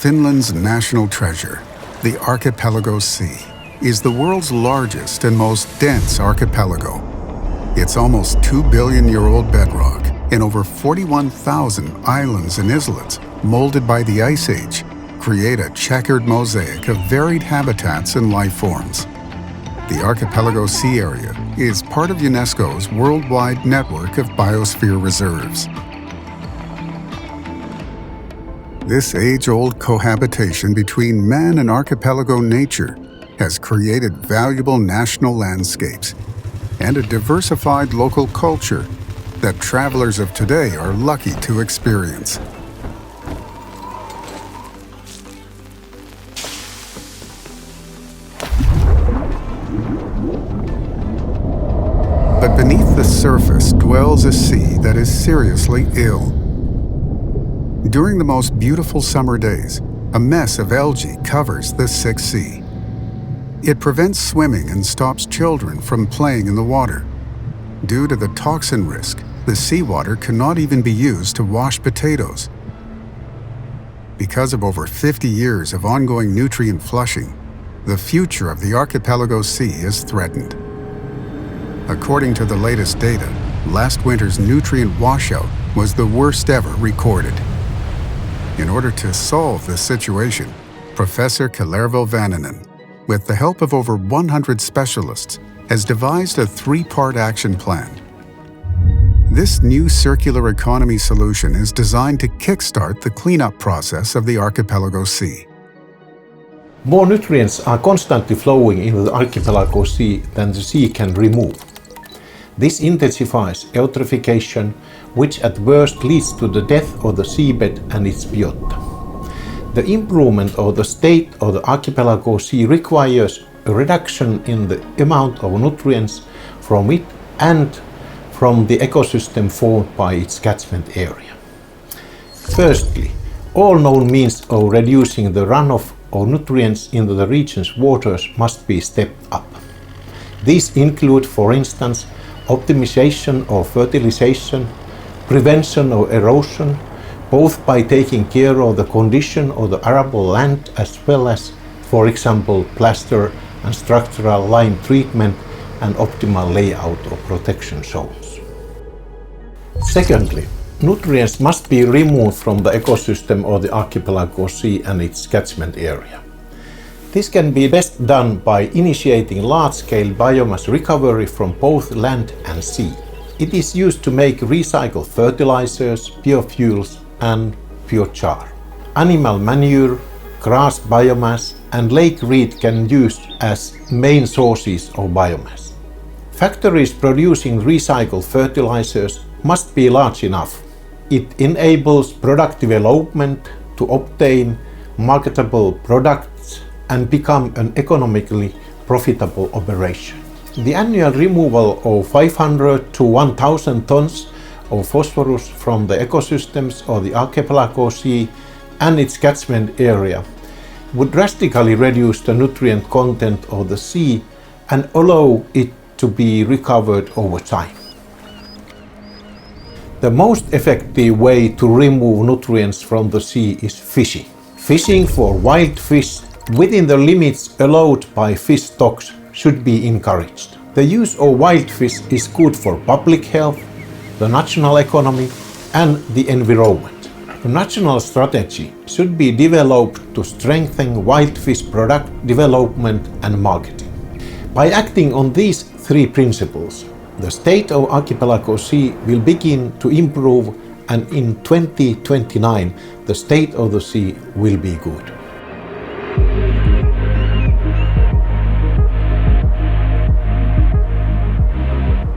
Finland's national treasure, the archipelagosea, is the world's largest and most dense archipelago. Its almost 2-billion-year-old bedrock and over 41,000 islands and islets molded by the Ice Age create a checkered mosaic of varied habitats and life forms. The Archipelago Sea Area is part of UNESCO's worldwide network of biosphere reserves. This age-old cohabitation between man and archipelago nature has created valuable national landscapes and a diversified local culture that travelers of today are lucky to experience. But beneath the surface dwells a sea that is seriously ill. During the most beautiful summer days, a mess of algae covers the sick sea. It prevents swimming and stops children from playing in the water. Due to the toxin risk, the seawater cannot even be used to wash potatoes. Because of over 50 years of ongoing nutrient flushing, the future of the archipelago sea is threatened. According to the latest data, last winter's nutrient washout was the worst ever recorded. In order to solve this situation, Professor Kalervo Vannanen, with the help of over 100 specialists, has devised a 3-part action plan. This new circular economy solution is designed to kickstart the cleanup process of the archipelago sea. More nutrients are constantly flowing into the archipelago sea than the sea can remove. This intensifies eutrophication, which at worst leads to the death of the seabed and its biota. The improvement of the state of the archipelago sea requires a reduction in the amount of nutrients from it and from the ecosystem formed by its catchment area. Firstly, all known means of reducing the runoff of nutrients into the region's waters must be stepped up. These include, for instance, optimization of fertilization, prevention of erosion, both by taking care of the condition of the arable land as well as, for example, plaster and structural lime treatment and optimal layout of protection zones. Secondly, nutrients must be removed from the ecosystem of the archipelago sea and its catchment area. This can be best done by initiating large-scale biomass recovery from both land and sea. It is used to make recycled fertilizers, biofuels, and biochar. Animal manure, grass biomass, and lake reed can be used as main sources of biomass. Factories producing recycled fertilizers must be large enough. It enables product development to obtain marketable products and become an economically profitable operation. The annual removal of 500 to 1,000 tons of phosphorus from the ecosystems of the archipelago sea and its catchment area would drastically reduce the nutrient content of the sea and allow it to be recovered over time. The most effective way to remove nutrients from the sea is fishing. Fishing for wild fish within the limits allowed by fish stocks should be encouraged. The use of wild fish is good for public health, the national economy, and the environment. A national strategy should be developed to strengthen wild fish product development and marketing. By acting on these 3 principles, the state of archipelago sea will begin to improve, and in 2029 the state of the sea will be good.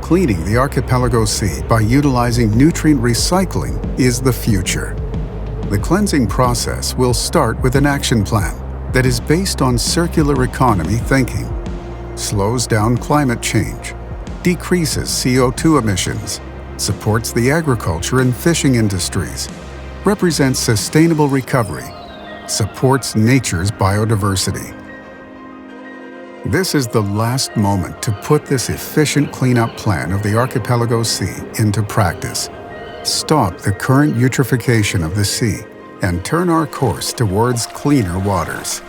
Cleaning the archipelago sea by utilizing nutrient recycling is the future. The cleansing process will start with an action plan that is based on circular economy thinking, slows down climate change, decreases CO2 emissions, supports the agriculture and fishing industries, represents sustainable recovery, supports nature's biodiversity. This is the last moment to put this efficient cleanup plan of the archipelago sea into practice. Stop the current eutrophication of the sea and turn our course towards cleaner waters.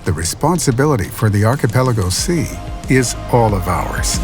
The responsibility for the archipelago sea is all of ours.